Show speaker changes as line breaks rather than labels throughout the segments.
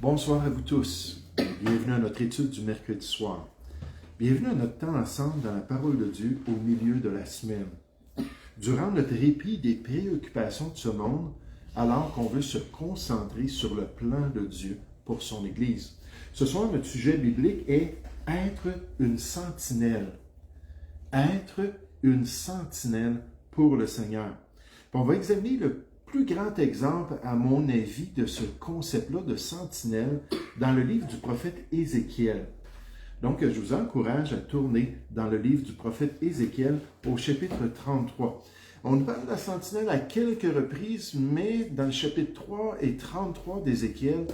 Bonsoir à vous tous. Bienvenue à notre étude du mercredi soir. Bienvenue à notre temps ensemble dans la parole de Dieu au milieu de la semaine. Durant notre répit des préoccupations de ce monde, alors qu'on veut se concentrer sur le plan de Dieu pour son Église. Ce soir, notre sujet biblique est « Être une sentinelle ». Être une sentinelle pour le Seigneur. Puis on va examiner le plus grand exemple, à mon avis, de ce concept-là de sentinelle dans le livre du prophète Ézéchiel. Donc, je vous encourage à tourner dans le livre du prophète Ézéchiel au chapitre 33. On nous parle de la sentinelle à quelques reprises, mais dans le chapitre 3 et 33 d'Ézéchiel,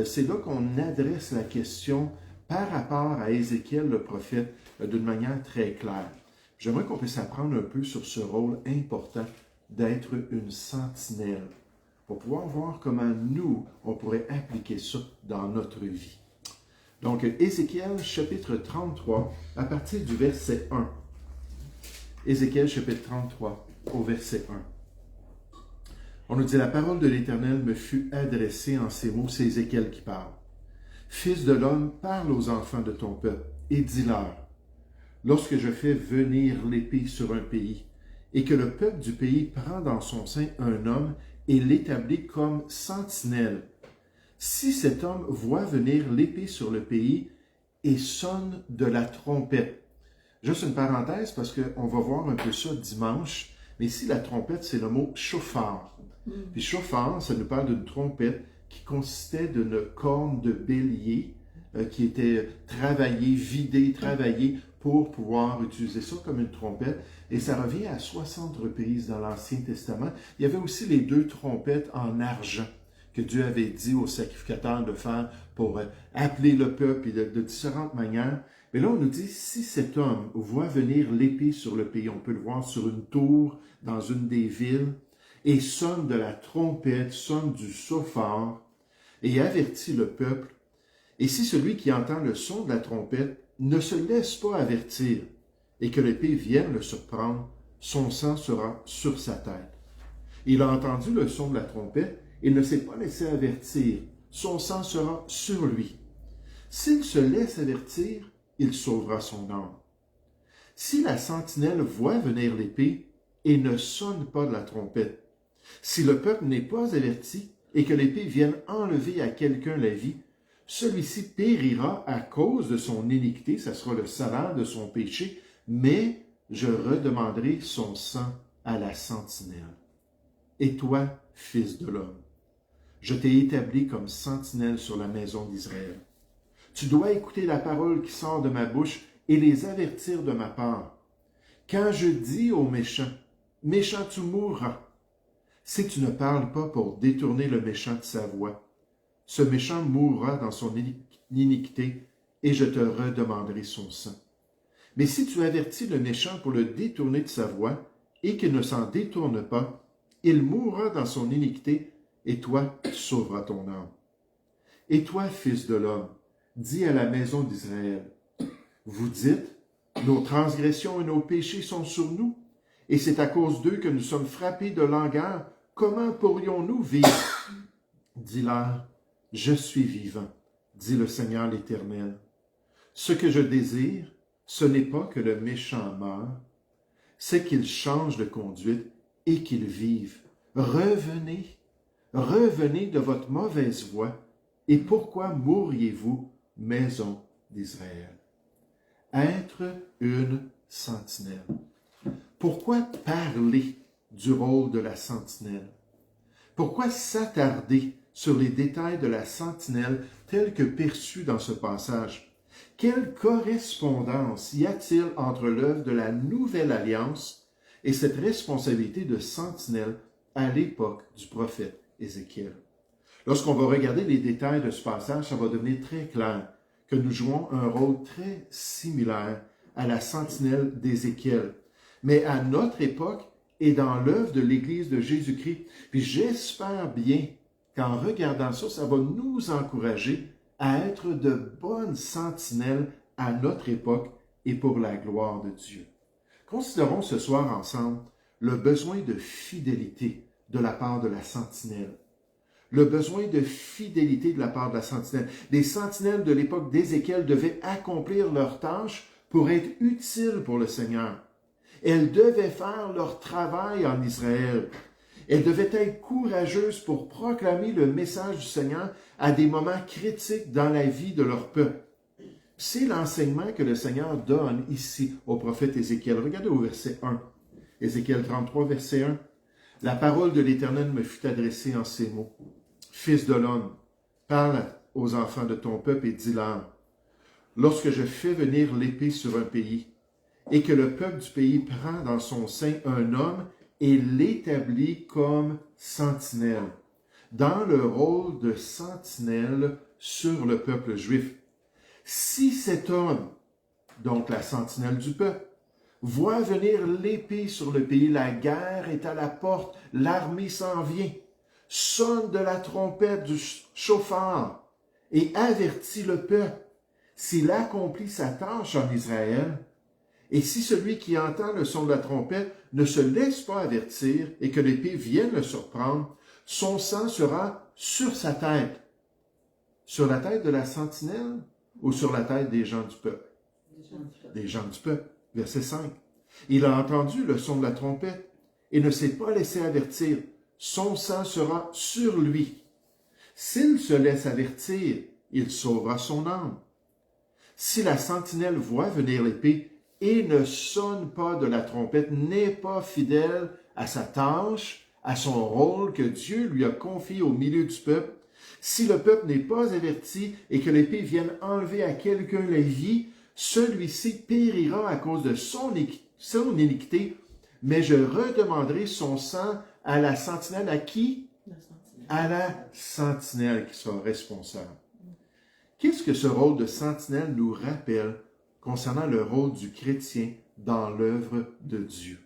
c'est là qu'on adresse la question par rapport à Ézéchiel le prophète d'une manière très claire. J'aimerais qu'on puisse apprendre un peu sur ce rôle important d'être une sentinelle, pour pouvoir voir comment nous, on pourrait appliquer ça dans notre vie. Donc, Ézéchiel, chapitre 33, à partir du verset 1. Ézéchiel, chapitre 33, au verset 1. On nous dit, « La parole de l'Éternel me fut adressée en ces mots, c'est Ézéchiel qui parle. Fils de l'homme, parle aux enfants de ton peuple, et dis-leur, lorsque je fais venir l'épée sur un pays, et que le peuple du pays prend dans son sein un homme et l'établit comme sentinelle. Si cet homme voit venir l'épée sur le pays et sonne de la trompette. » Juste une parenthèse parce qu'on va voir un peu ça dimanche, mais ici la trompette c'est le mot chauffard. Puis chauffard, ça nous parle d'une trompette qui consistait d'une corne de bélier qui était travaillée, vidée, travaillée pour pouvoir utiliser ça comme une trompette. Et ça revient à 60 reprises dans l'Ancien Testament. Il y avait aussi les 2 trompettes en argent que Dieu avait dit aux sacrificateurs de faire pour appeler le peuple de différentes manières. Mais là, on nous dit, si cet homme voit venir l'épée sur le pays, on peut le voir sur une tour dans une des villes, et sonne de la trompette, sonne du shofar, et avertit le peuple, et si celui qui entend le son de la trompette ne se laisse pas avertir, et que l'épée vienne le surprendre, son sang sera sur sa tête. Il a entendu le son de la trompette, il ne s'est pas laissé avertir, son sang sera sur lui. S'il se laisse avertir, il sauvera son âme. Si la sentinelle voit venir l'épée et ne sonne pas de la trompette, si le peuple n'est pas averti et que l'épée vienne enlever à quelqu'un la vie, celui-ci périra à cause de son iniquité, ça sera le salaire de son péché, mais je redemanderai son sang à la sentinelle. Et toi, fils de l'homme, je t'ai établi comme sentinelle sur la maison d'Israël. Tu dois écouter la parole qui sort de ma bouche et les avertir de ma part. Quand je dis aux méchants, « Méchant, tu mourras », c'est que tu ne parles pas pour détourner le méchant de sa voie. Ce méchant mourra dans son iniquité et je te redemanderai son sang. Mais si tu avertis le méchant pour le détourner de sa voie et qu'il ne s'en détourne pas, il mourra dans son iniquité et toi, tu sauveras ton âme. Et toi, fils de l'homme, dis à la maison d'Israël, vous dites, nos transgressions et nos péchés sont sur nous, et c'est à cause d'eux que nous sommes frappés de langueur. Comment pourrions-nous vivre? Dis-leur, je suis vivant, dit le Seigneur l'Éternel. Ce que je désire, ce n'est pas que le méchant meure, c'est qu'il change de conduite et qu'il vive. Revenez, revenez de votre mauvaise voie, et pourquoi mourriez-vous, maison d'Israël? Être une sentinelle. Pourquoi parler du rôle de la sentinelle? Pourquoi s'attarder sur les détails de la sentinelle tels que perçus dans ce passage? Quelle correspondance y a-t-il entre l'œuvre de la Nouvelle Alliance et cette responsabilité de sentinelle à l'époque du prophète Ézéchiel? Lorsqu'on va regarder les détails de ce passage, ça va devenir très clair que nous jouons un rôle très similaire à la sentinelle d'Ézéchiel, mais à notre époque et dans l'œuvre de l'Église de Jésus-Christ. Puis j'espère bien qu'en regardant ça, ça va nous encourager à être de bonnes sentinelles à notre époque et pour la gloire de Dieu. Considérons ce soir ensemble le besoin de fidélité de la part de la sentinelle. le besoin de fidélité de la part de la sentinelle. Les sentinelles de l'époque d'Ézéchiel devaient accomplir leur tâche pour être utiles pour le Seigneur. Elles devaient faire leur travail en Israël. Elles devaient être courageuses pour proclamer le message du Seigneur à des moments critiques dans la vie de leur peuple. C'est l'enseignement que le Seigneur donne ici au prophète Ézéchiel. Regardez au verset 1. Ézéchiel 33, verset 1. « La parole de l'Éternel me fut adressée en ces mots. Fils de l'homme, parle aux enfants de ton peuple et dis-leur, lorsque je fais venir l'épée sur un pays, et que le peuple du pays prend dans son sein un homme et l'établit comme sentinelle, dans le rôle de sentinelle sur le peuple juif. Si cet homme, donc la sentinelle du peuple, voit venir l'épée sur le pays, la guerre est à la porte, l'armée s'en vient, sonne de la trompette du chauffard et avertit le peuple. S'il accomplit sa tâche en Israël, et si celui qui entend le son de la trompette ne se laisse pas avertir et que l'épée vienne le surprendre, son sang sera sur sa tête. Sur la tête de la sentinelle ou sur la tête des gens du peuple? Des gens du peuple. Verset 5. Il a entendu le son de la trompette et ne s'est pas laissé avertir. Son sang sera sur lui. S'il se laisse avertir, il sauvera son âme. Si la sentinelle voit venir l'épée et ne sonne pas de la trompette, n'est pas fidèle à sa tâche, à son rôle que Dieu lui a confié au milieu du peuple, si le peuple n'est pas averti et que l'épée vienne enlever à quelqu'un la vie, celui-ci périra à cause de son iniquité, mais je redemanderai son sang à la sentinelle. À qui? À la sentinelle qui sera responsable. Qu'est-ce que ce rôle de sentinelle nous rappelle concernant le rôle du chrétien dans l'œuvre de Dieu?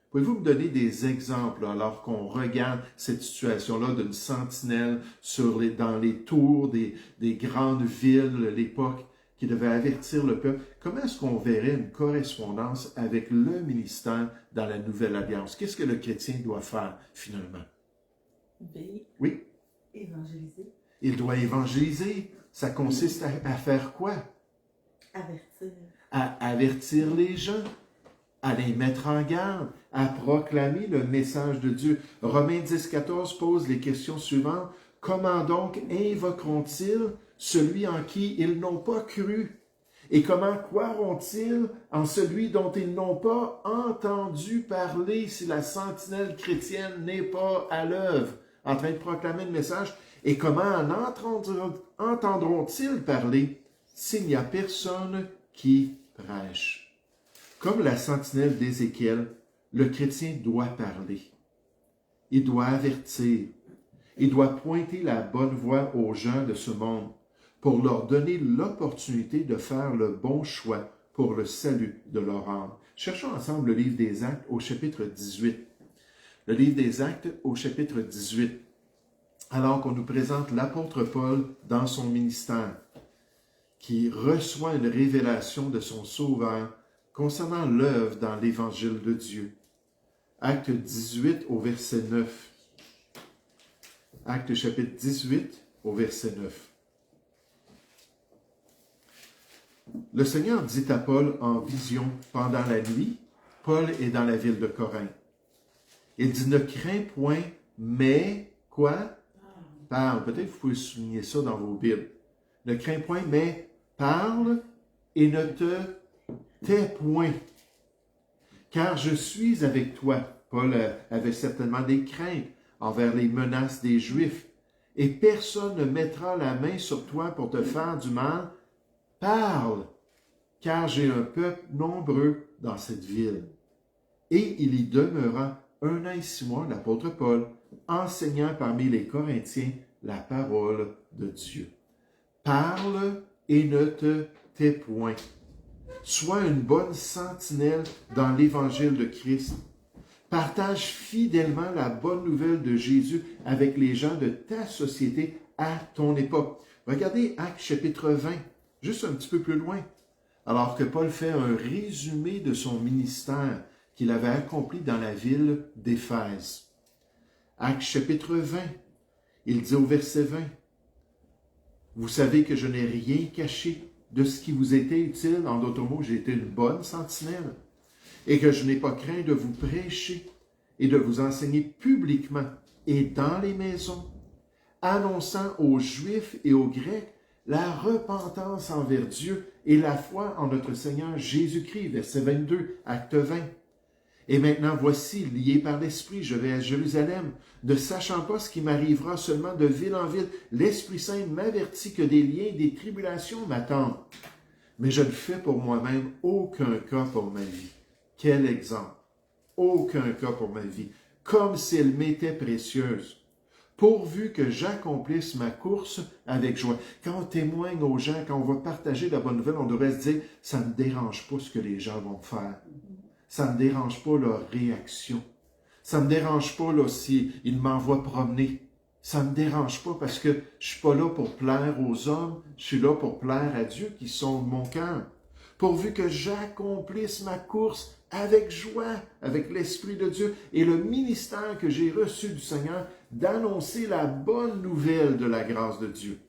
Pouvez-vous me donner des exemples alors qu'on regarde cette situation-là d'une sentinelle dans les tours des grandes villes de l'époque qui devait avertir le peuple? Comment est-ce qu'on verrait une correspondance avec le ministère dans la Nouvelle Alliance? Qu'est-ce que le chrétien doit faire finalement?
Obéir.
Oui.
Évangéliser.
Il doit évangéliser. Ça consiste à faire quoi?
Avertir.
À avertir les gens, à les mettre en garde, à proclamer le message de Dieu. Romains 10, 14 pose les questions suivantes. Comment donc invoqueront-ils celui en qui ils n'ont pas cru? Et comment croiront-ils en celui dont ils n'ont pas entendu parler si la sentinelle chrétienne n'est pas à l'œuvre, en train de proclamer le message? Et comment en entendront-ils parler s'il n'y a personne qui prêche? Comme la sentinelle d'Ézéchiel, le chrétien doit parler. Il doit avertir. Il doit pointer la bonne voie aux gens de ce monde pour leur donner l'opportunité de faire le bon choix pour le salut de leur âme. Cherchons ensemble le livre des Actes au chapitre 18. Le livre des Actes au chapitre 18. Alors qu'on nous présente l'apôtre Paul dans son ministère, qui reçoit une révélation de son Sauveur concernant l'œuvre dans l'Évangile de Dieu. Acte 18 au verset 9. Acte chapitre 18 au verset 9. Le Seigneur dit à Paul en vision pendant la nuit, Paul est dans la ville de Corinthe. Il dit, ne crains point, mais quoi? Parle. Peut-être que vous pouvez souligner ça dans vos Bibles. Ne crains point, mais parle et ne te tais point. Car je suis avec toi. Paul avait certainement des craintes envers les menaces des Juifs. Et personne ne mettra la main sur toi pour te faire du mal. Parle, car j'ai un peuple nombreux dans cette ville. Et il y demeura 1 an et 6 mois, l'apôtre Paul, enseignant parmi les Corinthiens la parole de Dieu. Parle et ne te tais point. Sois une bonne sentinelle dans l'évangile de Christ. Partage fidèlement la bonne nouvelle de Jésus avec les gens de ta société à ton époque. Regardez Actes chapitre 20, juste un petit peu plus loin. Alors que Paul fait un résumé de son ministère qu'il avait accompli dans la ville d'Éphèse. Actes chapitre 20. Il dit au verset 20, « Vous savez que je n'ai rien caché de ce qui vous était utile. » En d'autres mots, j'ai été une bonne sentinelle. « Et que je n'ai pas craint de vous prêcher et de vous enseigner publiquement et dans les maisons, annonçant aux Juifs et aux Grecs la repentance envers Dieu et la foi en notre Seigneur Jésus-Christ. » Verset 22, acte 20. « Et maintenant, voici, lié par l'Esprit, je vais à Jérusalem, ne sachant pas ce qui m'arrivera seulement de ville en ville. L'Esprit Saint m'avertit que des liens, des tribulations m'attendent. Mais je ne fais pour moi-même aucun cas pour ma vie. » Quel exemple! Aucun cas pour ma vie, comme si elle m'était précieuse, pourvu que j'accomplisse ma course avec joie. Quand on témoigne aux gens, quand on va partager la bonne nouvelle, on devrait se dire, ça ne me dérange pas ce que les gens vont faire. Ça ne me dérange pas leur réaction. Ça ne me dérange pas là, s'ils m'envoient promener. Ça ne me dérange pas parce que je ne suis pas là pour plaire aux hommes, je suis là pour plaire à Dieu qui sonde mon cœur. Pourvu que j'accomplisse ma course avec joie, avec l'Esprit de Dieu et le ministère que j'ai reçu du Seigneur d'annoncer la bonne nouvelle de la grâce de Dieu.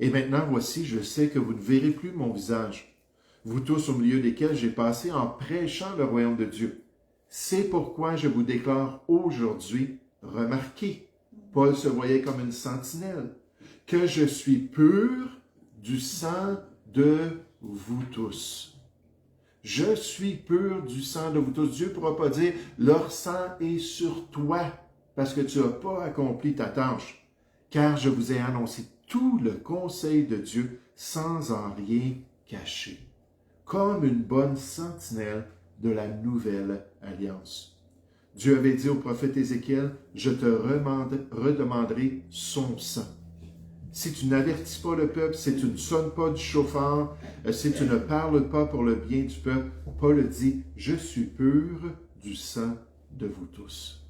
Et maintenant, voici, je sais que vous ne verrez plus mon visage, vous tous au milieu desquels j'ai passé en prêchant le royaume de Dieu. C'est pourquoi je vous déclare aujourd'hui, remarquez, Paul se voyait comme une sentinelle, que je suis pur du sang de vous tous. Je suis pur du sang de vous tous. Dieu ne pourra pas dire, leur sang est sur toi, parce que tu n'as pas accompli ta tâche, car je vous ai annoncé tout le conseil de Dieu sans en rien cacher, comme une bonne sentinelle de la nouvelle alliance. Dieu avait dit au prophète Ézéchiel, « Je te redemanderai son sang. » Si tu n'avertis pas le peuple, si tu ne sonnes pas du chauffard, si tu ne parles pas pour le bien du peuple, Paul dit, « Je suis pur du sang de vous tous. »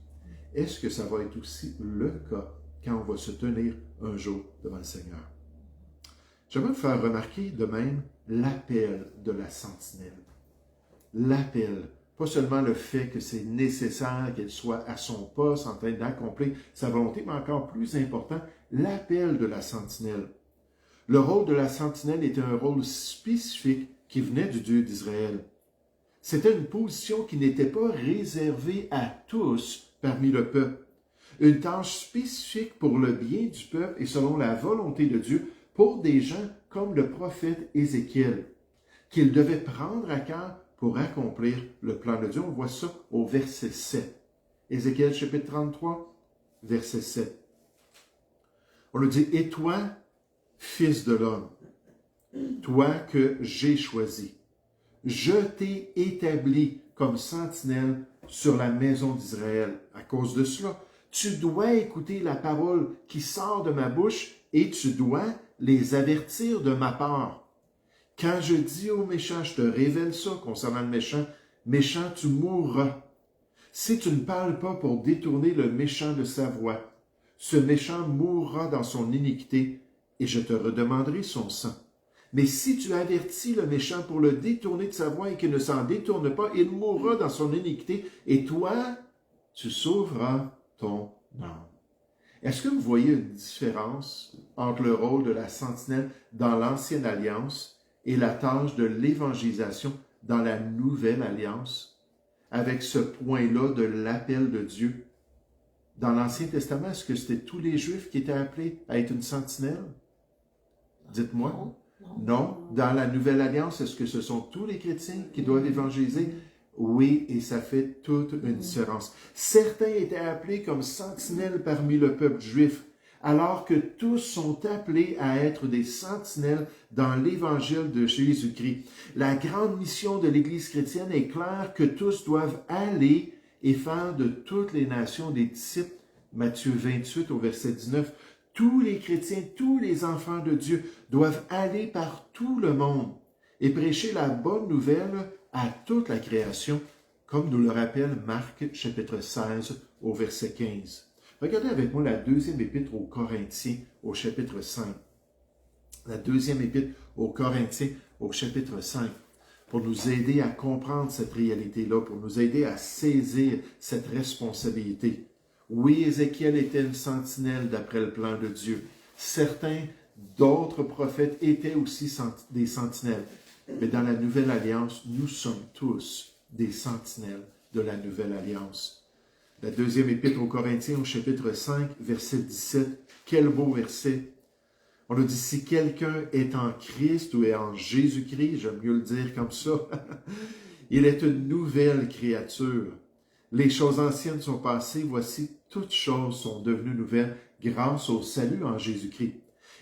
Est-ce que ça va être aussi le cas quand on va se tenir un jour devant le Seigneur? J'aimerais vous faire remarquer de même l'appel de la sentinelle. L'appel, pas seulement le fait que c'est nécessaire qu'elle soit à son poste en train d'accomplir sa volonté, mais encore plus important, l'appel de la sentinelle. Le rôle de la sentinelle était un rôle spécifique qui venait du Dieu d'Israël. C'était une position qui n'était pas réservée à tous parmi le peuple. Une tâche spécifique pour le bien du peuple et selon la volonté de Dieu pour des gens comme le prophète Ézéchiel, qu'il devait prendre à cœur pour accomplir le plan de Dieu. On voit ça au verset 7. Ézéchiel chapitre 33, verset 7. On nous dit, « Et toi, fils de l'homme, toi que j'ai choisi, je t'ai établi comme sentinelle sur la maison d'Israël. À cause de cela, tu dois écouter la parole qui sort de ma bouche et tu dois les avertir de ma part. Quand je dis au méchant, je te révèle ça concernant le méchant, méchant, tu mourras. Si tu ne parles pas pour détourner le méchant de sa voie, ce méchant mourra dans son iniquité et je te redemanderai son sang. Mais si tu avertis le méchant pour le détourner de sa voie et qu'il ne s'en détourne pas, il mourra dans son iniquité et toi, tu sauveras ton âme. » Est-ce que vous voyez une différence entre le rôle de la sentinelle dans l'Ancienne Alliance et la tâche de l'évangélisation dans la Nouvelle Alliance, avec ce point-là de l'appel de Dieu? Dans l'Ancien Testament, est-ce que c'était tous les Juifs qui étaient appelés à être une sentinelle? Dites-moi. Non. Dans la Nouvelle Alliance, est-ce que ce sont tous les chrétiens qui doivent évangéliser? Oui, et ça fait toute une différence. Certains étaient appelés comme sentinelles parmi le peuple juif, alors que tous sont appelés à être des sentinelles dans l'Évangile de Jésus-Christ. La grande mission de l'Église chrétienne est claire que tous doivent aller et faire de toutes les nations des disciples. Matthieu 28 au verset 19. Tous les chrétiens, tous les enfants de Dieu doivent aller par tout le monde et prêcher la bonne nouvelle à toute la création, comme nous le rappelle Marc chapitre 16 au verset 15. Regardez avec moi la deuxième épître aux Corinthiens au chapitre 5. La deuxième épître aux Corinthiens au chapitre 5, pour nous aider à comprendre cette réalité-là, pour nous aider à saisir cette responsabilité. Oui, Ézéchiel était une sentinelle d'après le plan de Dieu. Certains d'autres prophètes étaient aussi des sentinelles. Mais dans la Nouvelle Alliance, nous sommes tous des sentinelles de la Nouvelle Alliance. La deuxième épître aux Corinthiens, au chapitre 5, verset 17, quel beau verset! On nous dit, si quelqu'un est en Christ ou est en Jésus-Christ, j'aime mieux le dire comme ça, il est une nouvelle créature. Les choses anciennes sont passées, voici, toutes choses sont devenues nouvelles grâce au salut en Jésus-Christ.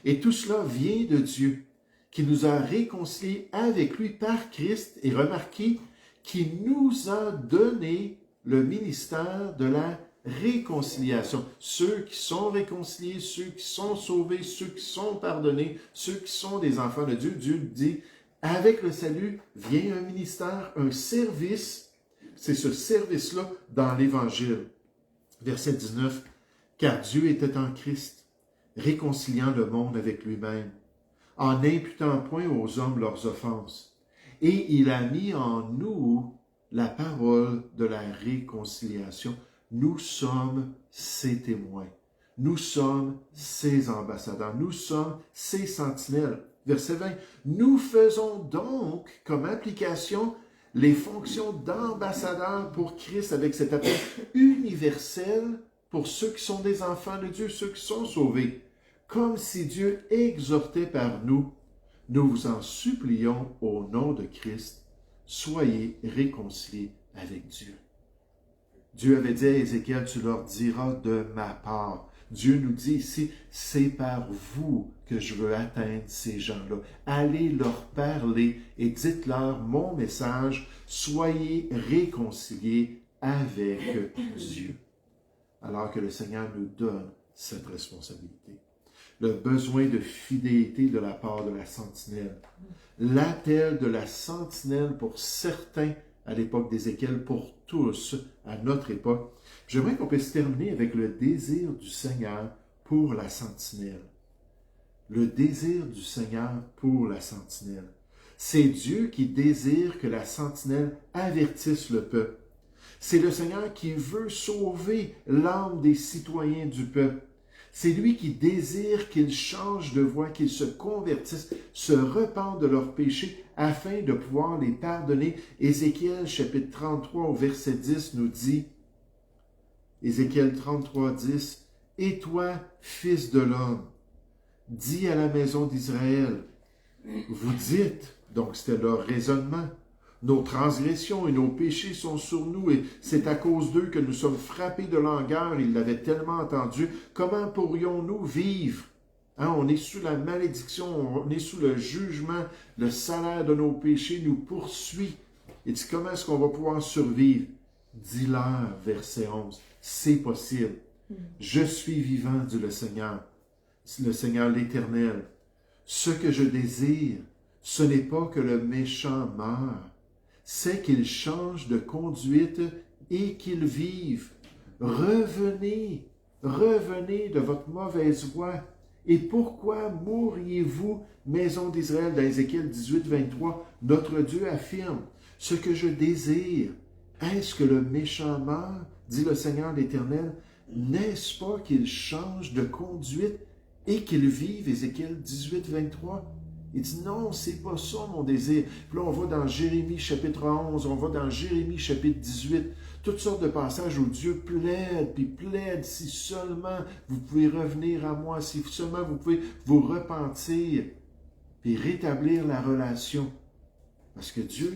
Et tout cela vient de Dieu, qui nous a réconciliés avec lui par Christ, et remarquez, qui nous a donné le ministère de la réconciliation. Ceux qui sont réconciliés, ceux qui sont sauvés, ceux qui sont pardonnés, ceux qui sont des enfants de Dieu, Dieu dit, avec le salut vient un ministère, un service. C'est ce service-là dans l'Évangile. Verset 19, car Dieu était en Christ, réconciliant le monde avec lui-même, en n'imputant point aux hommes leurs offenses. Et il a mis en nous la parole de la réconciliation. Nous sommes ses témoins. Nous sommes ses ambassadeurs. Nous sommes ses sentinelles. Verset 20. Nous faisons donc comme application les fonctions d'ambassadeurs pour Christ avec cet appel universel pour ceux qui sont des enfants de Dieu, ceux qui sont sauvés. Comme si Dieu exhortait par nous, nous vous en supplions au nom de Christ, soyez réconciliés avec Dieu. Dieu avait dit à Ézéchiel, tu leur diras de ma part. Dieu nous dit ici, c'est par vous que je veux atteindre ces gens-là. Allez leur parler et dites-leur mon message, soyez réconciliés avec Dieu. Alors que le Seigneur nous donne cette responsabilité. Le besoin de fidélité de la part de la sentinelle. L'appel de la sentinelle pour certains à l'époque d'Ézéchiel, pour tous à notre époque. J'aimerais qu'on puisse terminer avec le désir du Seigneur pour la sentinelle. Le désir du Seigneur pour la sentinelle. C'est Dieu qui désire que la sentinelle avertisse le peuple. C'est le Seigneur qui veut sauver l'âme des citoyens du peuple. C'est lui qui désire qu'ils changent de voie, qu'ils se convertissent, se repentent de leurs péchés afin de pouvoir les pardonner. Ézéchiel chapitre 33 au verset 10 nous dit, Ézéchiel 33, 10, « Et toi, fils de l'homme, dis à la maison d'Israël, vous dites, donc c'était leur raisonnement, nos transgressions et nos péchés sont sur nous et c'est à cause d'eux que nous sommes frappés de langueur. Ils l'avaient tellement entendu. Comment pourrions-nous vivre? On est sous la malédiction, on est sous le jugement. Le salaire de nos péchés nous poursuit. Et dit, comment est-ce qu'on va pouvoir survivre? Dis-leur, verset 11, c'est possible. Je suis vivant, dit le Seigneur l'Éternel. Ce que je désire, ce n'est pas que le méchant meure, c'est qu'il change de conduite et qu'il vive. Revenez, revenez de votre mauvaise voie. Et pourquoi mourriez-vous, maison d'Israël, dans Ézéchiel 18, 23, notre Dieu affirme, ce que je désire, est-ce que le méchant meurt, dit le Seigneur l'Éternel, n'est-ce pas qu'il change de conduite et qu'il vive, Ézéchiel 18, 23? Il dit non, c'est pas ça mon désir. Puis là, on va dans Jérémie chapitre 11, on va dans Jérémie chapitre 18, toutes sortes de passages où Dieu plaide, puis plaide, si seulement vous pouvez revenir à moi, si seulement vous pouvez vous repentir, puis rétablir la relation. Parce que Dieu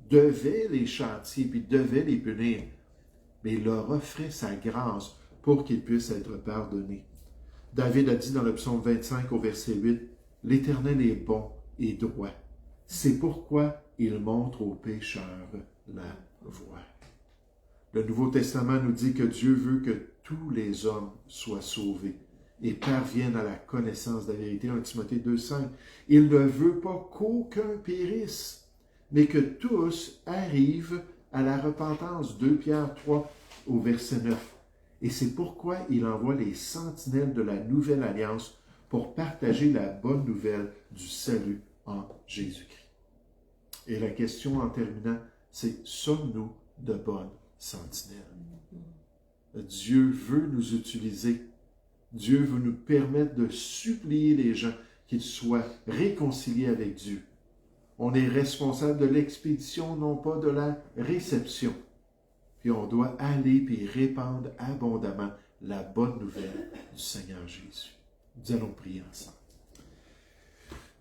devait les châtier, puis devait les punir. Mais il leur offrait sa grâce pour qu'ils puissent être pardonnés. David a dit dans le psaume 25 au verset 8, « L'Éternel est bon et droit. C'est pourquoi il montre aux pécheurs la voie. » Le Nouveau Testament nous dit que Dieu veut que tous les hommes soient sauvés et parviennent à la connaissance de la vérité. 1 Timothée 2,5. Il ne veut pas qu'aucun périsse, mais que tous arrivent à la repentance. 2 Pierre 3 au verset 9. Et c'est pourquoi il envoie les sentinelles de la nouvelle alliance pour partager la bonne nouvelle du salut en Jésus-Christ. Et la question en terminant, c'est, sommes-nous de bonnes sentinelles? Dieu veut nous utiliser. Dieu veut nous permettre de supplier les gens qu'ils soient réconciliés avec Dieu. On est responsable de l'expédition, non pas de la réception. Puis on doit aller puis répandre abondamment la bonne nouvelle du Seigneur Jésus. Nous allons prier ensemble.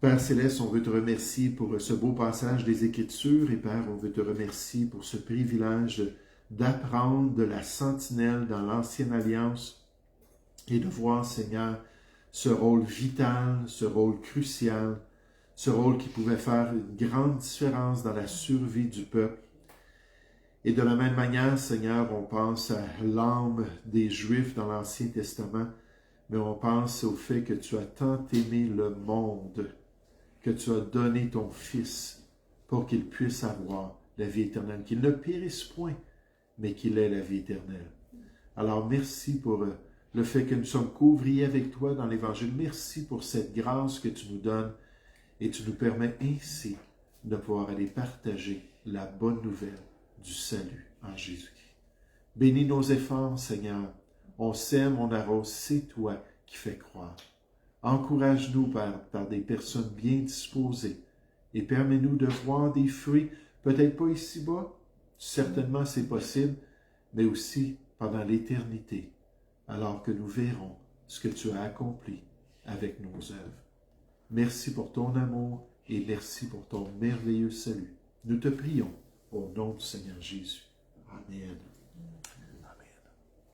Père Céleste, on veut te remercier pour ce beau passage des Écritures. Et Père, on veut te remercier pour ce privilège d'apprendre de la sentinelle dans l'Ancienne Alliance et de voir, Seigneur, ce rôle vital, ce rôle crucial, ce rôle qui pouvait faire une grande différence dans la survie du peuple. Et de la même manière, Seigneur, on pense à l'âme des Juifs dans l'Ancien Testament, mais on pense au fait que tu as tant aimé le monde, que tu as donné ton Fils pour qu'il puisse avoir la vie éternelle, qu'il ne périsse point, mais qu'il ait la vie éternelle. Alors merci pour le fait que nous sommes couvriers avec toi dans l'Évangile. Merci pour cette grâce que tu nous donnes et tu nous permets ainsi de pouvoir aller partager la bonne nouvelle du salut en Jésus-Christ. Bénis nos efforts, Seigneur. On sème, on arrose, c'est toi qui fais croire. Encourage-nous par des personnes bien disposées et permets-nous de voir des fruits, peut-être pas ici-bas, certainement c'est possible, mais aussi pendant l'éternité, alors que nous verrons ce que tu as accompli avec nos œuvres. Merci pour ton amour et merci pour ton merveilleux salut. Nous te prions au nom du Seigneur Jésus. Amen.